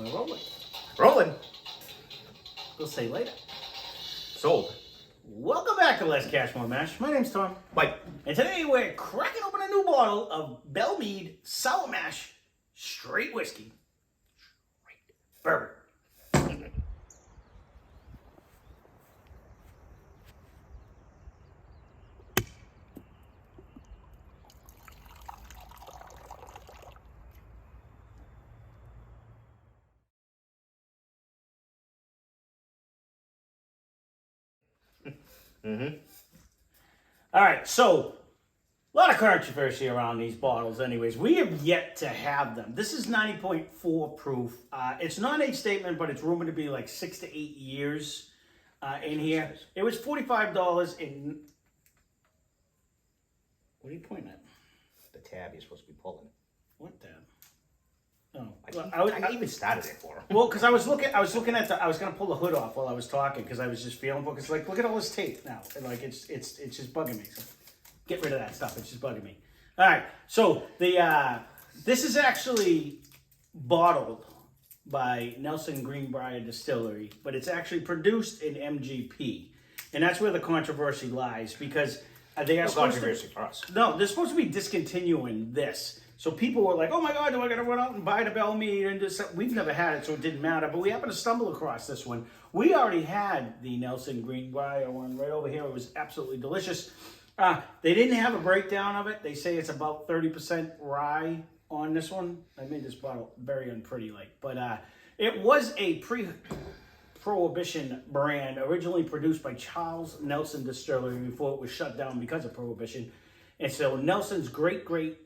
We're rolling. Rolling. We'll say later. Sold. Welcome back to Less Cash, More Mash. My name's Tom. Mike. And today we're cracking open a new bottle of Belle Meade Sour Mash Straight Whiskey. Straight Bourbon. All right, so a lot of controversy around these bottles anyways. We have yet to have them. This is 90.4 proof. It's not an age statement, but it's rumored to be like 6 to 8 years in here. It was $45 in... What are you pointing at? The tab you're supposed to be pulling. What tab? Oh, I even started it for him. well, because I was looking at I was gonna pull the hood off while I was talking because I was just feeling because like look at all this tape now and like it's just bugging me. So get rid of that stuff. It's just bugging me. All right, so the this is actually bottled by Nelson Greenbrier Distillery, but it's actually produced in MGP, and that's where the controversy lies because they are supposed controversy for us. No, they're supposed to be discontinuing this. So people were like, oh my God, do I got to run out and buy the Belle Meade? And just, we've never had it, so it didn't matter. But we happened to stumble across this one. We already had the Nelson Greenbrier one right over here. It was absolutely delicious. They didn't have a breakdown of it. They say it's about 30% rye on this one. I made this bottle very unpretty like. But it was a pre-Prohibition brand, originally produced by Charles Nelson Distillery before it was shut down because of Prohibition. And so Nelson's great-grandson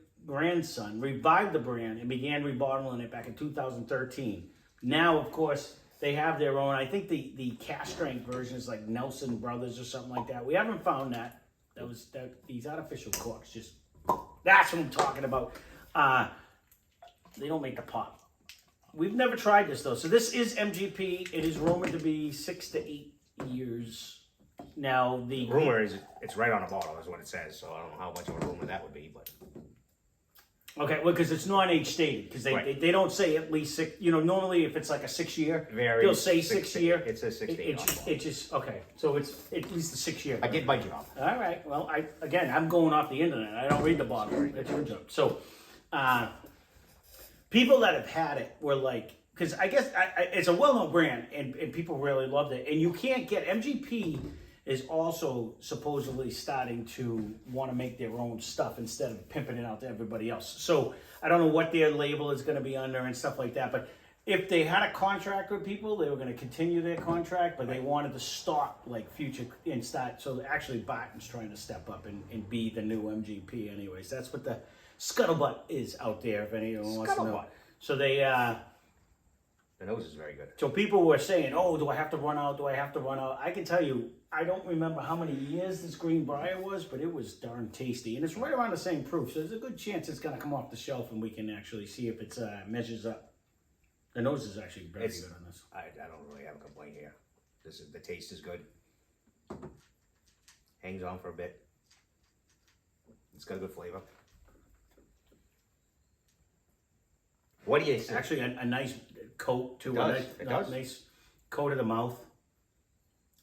revived the brand and began rebottling it back in 2013. Now, of course, they have their own. I think the cask strength version is like Nelson Brothers or something like that. We haven't found that. These artificial corks. Just that's what I'm talking about. They don't make the pop. We've never tried this though. So this is MGP. It is rumored to be 6 to 8 years. Now the rumor is it's right on the bottle is what it says. So I don't know how much of a rumor that would be, but. Okay, well, because it's not age stated, because they don't say at least 6. You know, normally if it's like a 6 year, they'll say 6 year. It says 6 to 8. It just okay. So it's at least a 6 year. I did my job. All right. Well, I'm going off the internet. I don't read the bottle. That's your job. So, people that have had it were like, because I guess it's a well-known brand and people really loved it. And you can't get MGP is also supposedly starting to want to make their own stuff instead of pimping it out to everybody else. So I don't know what their label is going to be under and stuff like that. But if they had a contract with people, they were going to continue their contract, but they wanted to stop like future and start. So actually Barton's trying to step up and be the new MGP anyways. That's what the scuttlebutt is out there if anyone wants to know. So they... The nose is very good. So people were saying, oh, do I have to run out? Do I have to run out? I can tell you, I don't remember how many years this Greenbrier was, but it was darn tasty. And it's right around the same proof, so there's a good chance it's going to come off the shelf and we can actually see if it measures up. The nose is actually very good on this. I don't really have a complaint here. The taste is good. Hangs on for a bit. It's got a good flavor. What do you say? Actually, a nice coat to it. It does. Nice coat of the mouth.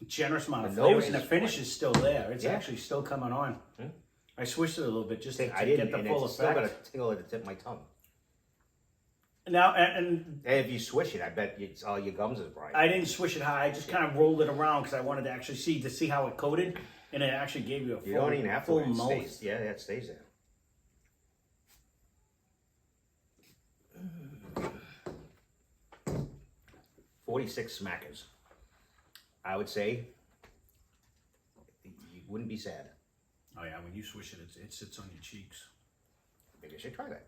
Generous amount of The flavor, nose and the is finish is still there. It's Yeah. actually still coming on. I switched it a little bit just to I get didn't, the and full it's still got a effect. tingle at the tip of my tongue. Now, and And if you swish it, I bet it's all your gums is bright. I didn't swish it high. I just kind of rolled it around because I wanted to actually see how it coated, and it actually gave you a full, You don't even have to. full It mouth. stays, yeah, it stays there. 46 smackers. I would say you wouldn't be sad. Oh yeah, when you swish it, it sits on your cheeks. Maybe I should try that.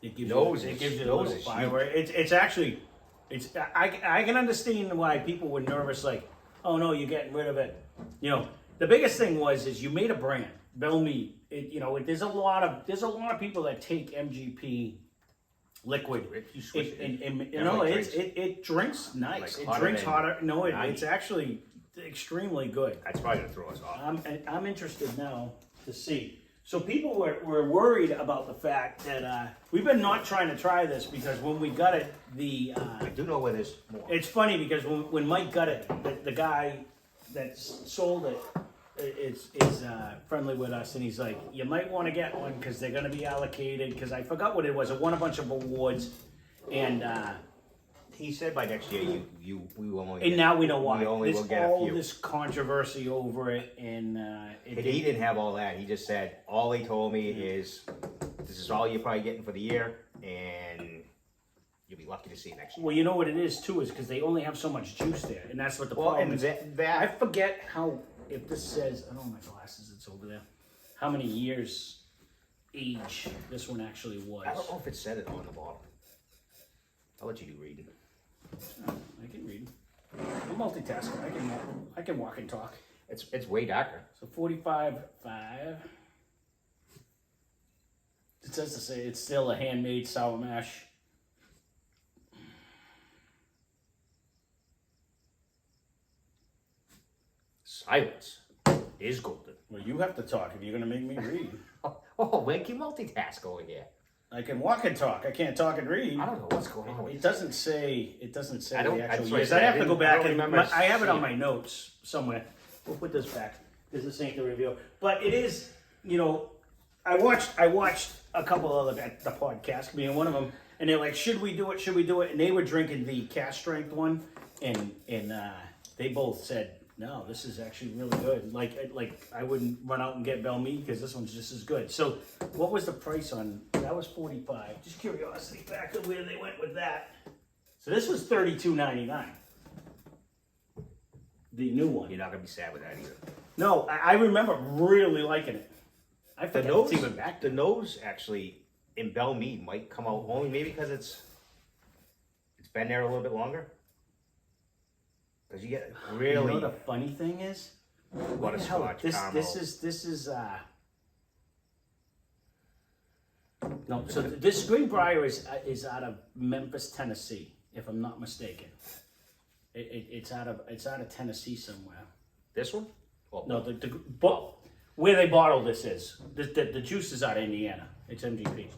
It gives Nose you, is- it gives you a nose little is fire. It's actually, I can understand why people were nervous. Like, oh no, you're getting rid of it. You know, the biggest thing is you made a brand, Belle Meade. There's a lot of people that take MGP liquid. If you swish it, It drinks nice. Like It drinks than hotter. No, it's 90. actually extremely good. that's probably gonna throw us off. I'm interested now to see. So people were worried about the fact that we've been not trying to try this because when we got it, I do know where there's more. it's funny because when Mike got it, the guy that sold it is friendly with us, and he's like, you might want to get one because they're going to be allocated. Because I forgot what it was. It won a bunch of awards, and He said by next year we will only. and now we know why. We only There's will get a all few. this controversy over it, and He didn't have all that. He just said all he told me is this is all you're probably getting for the year, and you'll be lucky to see it next year. well, you know what it is too, is because they only have so much juice there, and that's what the problem is. I forget how, if this says, I don't know my glasses, it's over there, how many years age this one actually was. I don't know if it said it on the bottle. I'll let you do reading. I can read. I'm multitasking. I can walk and talk. It's way darker. So 45.5. It says to say it's still a handmade sour mash. Silence is golden. Well, you have to talk if you're gonna make me read. Oh, man, can multitask over here. I can walk and talk. I can't talk and read. I don't know what's going on with It this. doesn't say. It doesn't say I don't- the actual that's what I years. said. I have to go I back don't and remember I have it on seeing my notes somewhere. We'll put this back. This ain't the review, but it is. You know, I watched a couple of the podcasts, being one of them, and they're like, "Should we do it? Should we do it?" And they were drinking the cast strength one, and they both said, "No, this is actually really good." Like I wouldn't run out and get Belle Meade because this one's just as good. So, what was the price on that? Was $45. Just curiosity back to where they went with that. So this was $32.99. The new one. You're not gonna be sad with that either. No, I remember really liking it. I The forget nose, it's even back. the nose actually in Belle Meade might come out only maybe because it's been there a little bit longer. Because you get really You know the funny thing is, butterscotch, caramel. this is no. So this Greenbrier is out of Memphis, Tennessee, if I'm not mistaken. It's out of Tennessee somewhere. This one? Well, No, where they bottle this is. The juice is out of Indiana. It's MGP.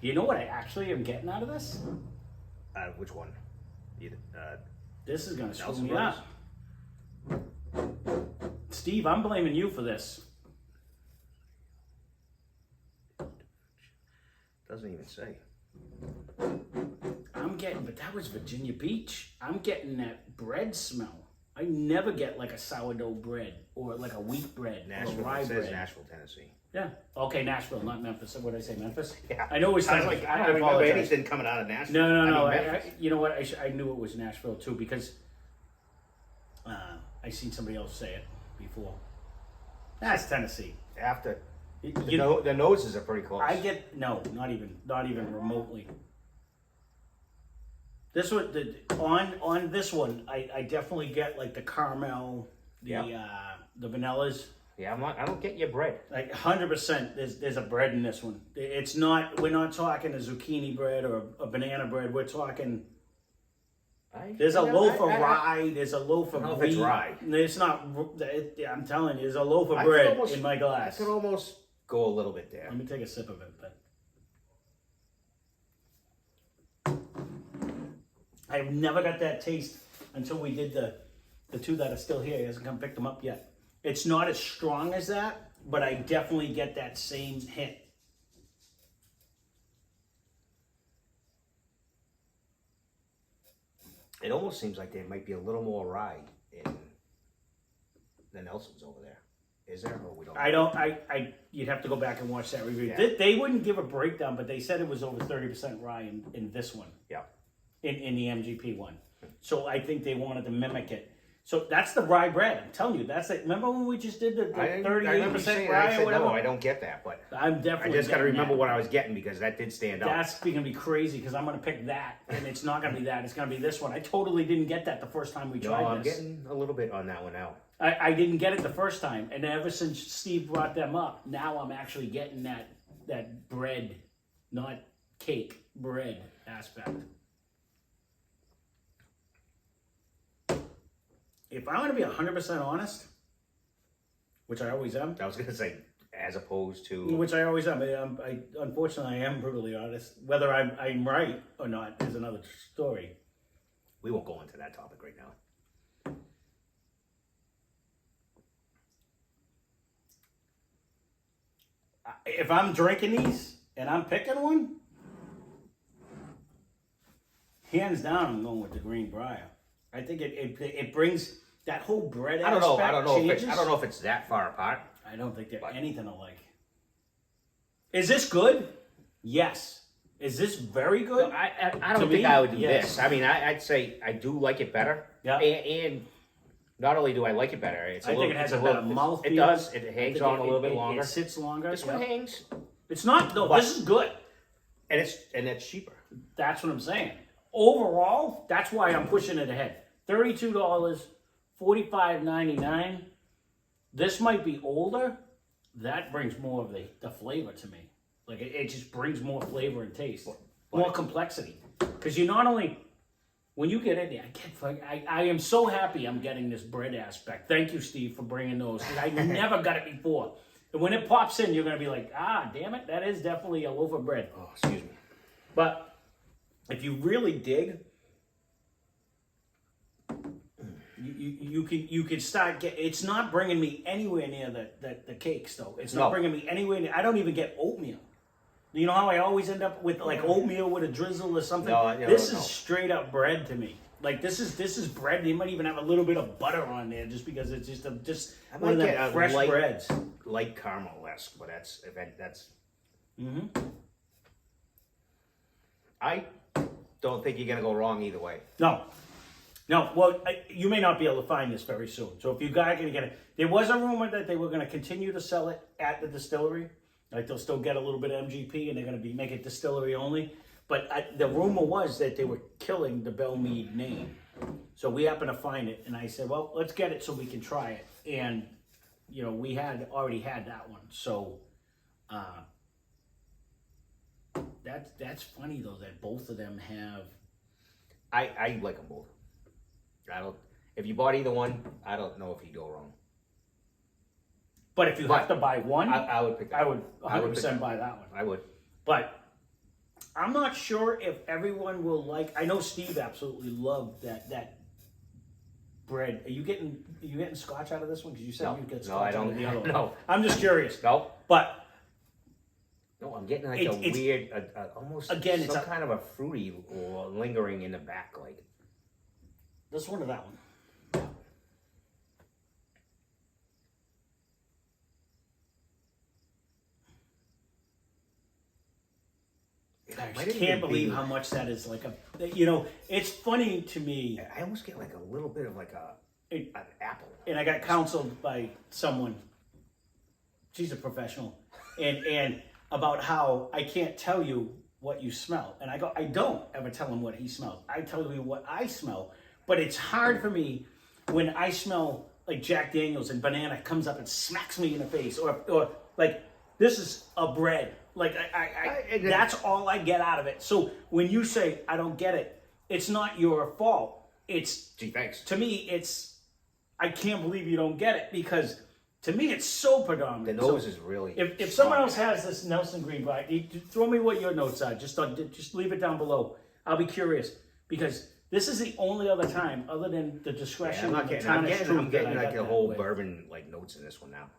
You know what I actually am getting out of this? which one? Either, This is gonna screw Nelson me Brothers? up. Steve, I'm blaming you for this. Doesn't even say. I'm getting, but that was Virginia Beach. I'm getting that bread smell. I never get like a sourdough bread or like a wheat bread or Nashville. a rye It says bread. Nashville, Tennessee. Yeah. Okay, Nashville, not Memphis. What did I say, Memphis? Yeah. I know it was I was like, I don't remember apologize. anything coming out of Nashville. No. I mean, I, Memphis. you know what? I knew it was Nashville too because I seen somebody else say it before. That's Tennessee. After You know, the noses are pretty close. I get not even remotely. This one, on this one, I definitely get like the caramel, the vanillas. Yeah, I don't get your bread. Like 100%, there's a bread in this one. It's not. We're not talking a zucchini bread or a banana bread. We're talking. There's a loaf of rye. There's a loaf of I don't know wheat. if it's rye. It's not. I'm telling you, there's a loaf of I bread could almost- in my I glass. could almost go a little bit there. Let me take a sip of it, but I've never got that taste until we did the two that are still here. He hasn't come pick them up yet. It's not as strong as that, but I definitely get that same hit. It almost seems like there might be a little more rye in the Nelson's over there. Is there, or we don't? You'd have to go back and watch that review. Yeah. They wouldn't give a breakdown, but they said it was over 30% rye in this one. Yeah. In the MGP one. So I think they wanted to mimic it. So that's the rye bread. I'm telling you, that's it. Remember when we just did the 38% rye I or said, whatever? no, I don't get that, but I'm I definitely. just got to getting remember that. what I was getting because that did stand out. That's going to be crazy because I'm going to pick that, and it's not going to be that. It's going to be this one. I totally didn't get that the first time we No, tried I'm this. getting a little bit on that one now. I didn't get it the first time, and ever since Steve brought them up, now I'm actually getting that bread, not cake, bread aspect. If I'm going to be 100% honest, which I always am, I was gonna say, as opposed to. Which I always am. Unfortunately, I am brutally honest. Whether I'm right or not is another story. We won't go into that topic right now. If I'm drinking these and I'm picking one, hands down, I'm going with the green briar. I think it brings that whole bread aspect. I don't know changes. if it's that far apart. I don't think they're anything alike. Is this good? Yes. Is this very good? No, I don't To think me, I would do yes. this. I mean, I'd say I do like it better. Yeah. And not only do I like it better, it's I think it has a better mouthfeel. It does. It hangs on a little bit longer. It sits longer. This one hangs, It's not. No, But- this is good. and it's cheaper. That's what I'm saying. Overall, that's why I'm pushing it ahead. $32, $45.99. This might be older. That brings more of the flavor to me. Like it just brings more flavor and taste, more complexity. Because you not only when you get in there, I am so happy I'm getting this bread aspect. Thank you, Steve, for bringing those. 'Cause I never got it before. And when it pops in, you're gonna be like, damn it, that is definitely a loaf of bread. Oh, excuse me. But if you really dig, you can start get. It's not bringing me anywhere near the cakes though. It's not bringing me anywhere near. I don't even get oatmeal. You know how I always end up with like oatmeal with a drizzle or something. This is straight up bread to me. Like this is bread. They might even have a little bit of butter on there just because it's just one of them fresh breads. Light caramel-esque, but that's. Mm-hmm. I don't think you're gonna go wrong either way. No. Well, you may not be able to find this very soon. So if you guys are going to get it, there was a rumor that they were going to continue to sell it at the distillery. Like they'll still get a little bit of MGP and they're going to make it distillery only. But the rumor was that they were killing the Belle Meade name. So we happened to find it, and I said, well, let's get it so we can try it. And we had already had that one. So that's funny though that both of them have. I like them both. If you bought either one, I don't know if you'd go wrong. But if you have to buy one, I would pick that. I would 100% buy that one. I would. But I'm not sure if everyone will like. I know Steve absolutely loved that bread. Are you getting scotch out of this one? Because you said you'd get scotch out of the other one. No, I'm just curious. No, but no, I'm getting like a weird, almost again, some kind of a fruity or lingering in the back, like this one or that one. I can't believe how much that is like it's funny to me. I almost get like a little bit of like an apple. And I got counseled by someone, she's a professional, and about how I can't tell you what you smell. And I go, I don't ever tell him what he smells. I tell you what I smell. But it's hard for me when I smell like Jack Daniels and banana comes up and smacks me in the face, or like this is a bread. Like that's all I get out of it. So when you say I don't get it, it's not your fault. It's gee, thanks. To me, I can't believe you don't get it because to me it's so predominant. The nose is really. If someone else has this Nelson Green Briar, throw me what your notes are. Just leave it down below. I'll be curious because this is the only other time, other than the discretion. I'm getting like the whole bourbon like notes in this one now.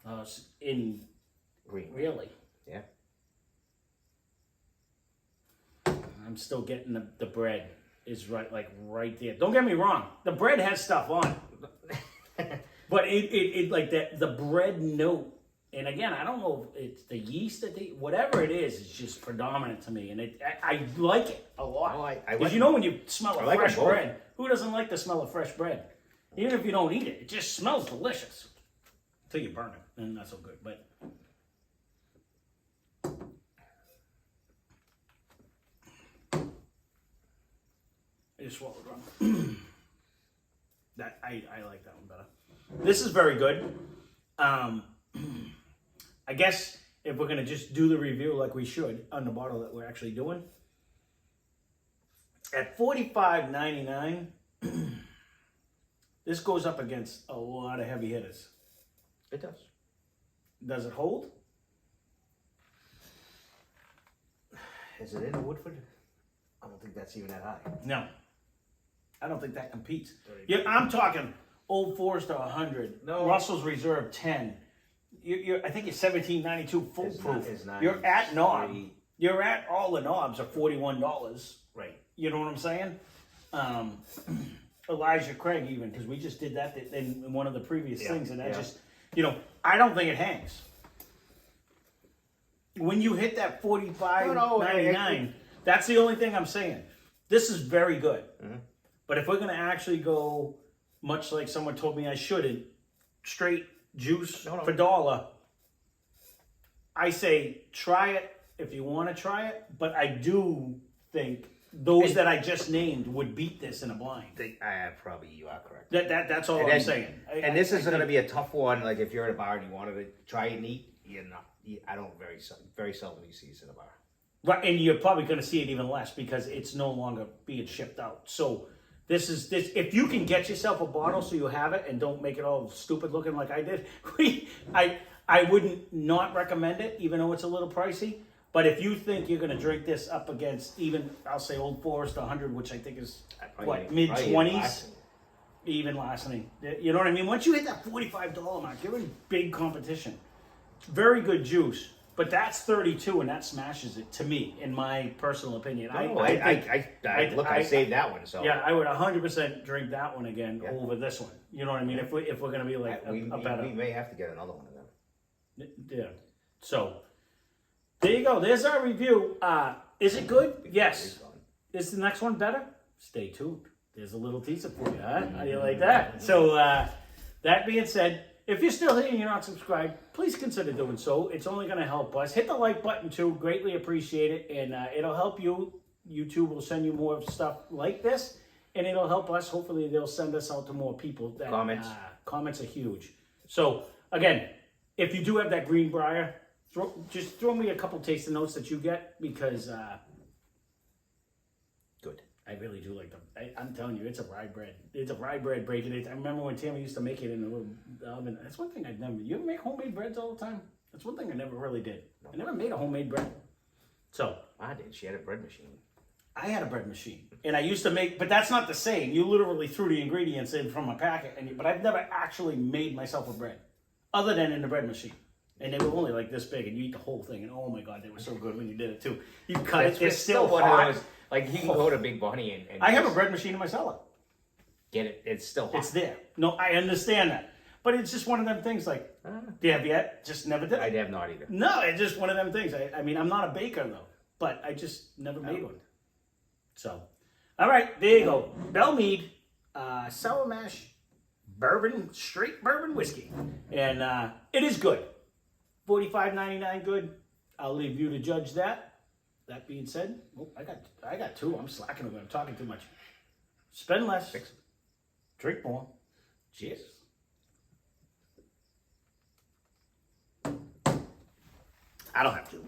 In green, really. Yeah. I'm still getting the bread is right there. Don't get me wrong, the bread has stuff on it. But it like that the bread note, and again, I don't know if it's the yeast that whatever it is, it's just predominant to me, and I like it a lot. Because when you smell a fresh bread, who doesn't like the smell of fresh bread? Even if you don't eat it, it just smells delicious until you burn it, and not so good. But I just swallowed wrong. That I like that one better. This is very good. I guess if we're gonna just do the review like we should on the bottle that we're actually doing, at $45.99, this goes up against a lot of heavy hitters. It does. Does it hold? Is it in Woodford? I don't think that's even that high. No. I don't think that competes. 30. Yeah, I'm talking Old Forester 100. No. Russell's Reserve 10. I think you're 1792 foolproof. It's not You're at knob. 93. You're at all the knobs are $41. Right. You know what I'm saying? Elijah Craig even, because we just did that in one of the previous things, and that just, I don't think it hangs. When you hit that 45.99, that's the only thing I'm saying. This is very good. Mm-hmm. But if we're going to actually go, much like someone told me I shouldn't, straight juice for $1, I say try it if you want to try it. But I do think those that I just named would beat this in a blind. Probably you are correct. That's all I'm saying. This is going to be a tough one. Like if you're at a bar and you wanted to try it neat, you're not. I don't very seldom you see this in a bar. Right, and you're probably going to see it even less because it's no longer being shipped out. So this. If you can get yourself a bottle so you have it and don't make it all stupid looking like I did, I wouldn't not recommend it, even though it's a little pricey. But if you think you're going to drink this up against even, I'll say Old Forester 100, which I think is mid-20s, even lasting. You know what I mean? Once you hit that $45 mark, you're in big competition. Very good juice, but that's 32, and that smashes it to me, in my personal opinion. I saved that one. So yeah, I would 100% drink that one again over this one. You know what I mean? If we're gonna be like we better, we may have to get another one of them. yeah. So there you go. There's our review. Is it good? Yes. Is the next one better? Stay tuned. There's a little teaser for you, huh? How do you like that? So that being said, if you're still here and you're not subscribed, please consider doing so. It's only going to help us. Hit the like button too. Greatly appreciate it. And it'll help you. YouTube will send you more stuff like this. And it'll help us. Hopefully they'll send us out to more people. Comments. Comments are huge. So, again, if you do have that Greenbrier, just throw me a couple tasting notes that you get. Because good. I really do like them. I'm telling you, it's a rye bread. It's a rye bread breaking it. I remember when Tammy used to make it in a little oven. That's one thing I'd never. You ever make homemade breads all the time? That's one thing I never really did. I never made a homemade bread. So I did. She had a bread machine. I had a bread machine, and I used to make. But that's not the same. You literally threw the ingredients in from a packet, but I've never actually made myself a bread, other than in the bread machine. And they were only like this big, and you eat the whole thing. And oh my god, they were so good when you did it too. You cut it. It's still hot. Like you can go to Big Bonnie and I have a bread machine in my cellar. Get it. It's still hot. It's there. No, I understand that. But it's just one of them things like, do you have yet? Just never did it. I have not either. No, it's just one of them things. I mean, I'm not a baker though, but I just never made one. So, all right, there you go. Belle Meade, sour mash, bourbon, straight bourbon whiskey. And it is good. $45.99 good. I'll leave you to judge that. That being said, I got two. I'm slacking over. I'm talking too much. Spend less. Drink more. Cheers. I don't have to.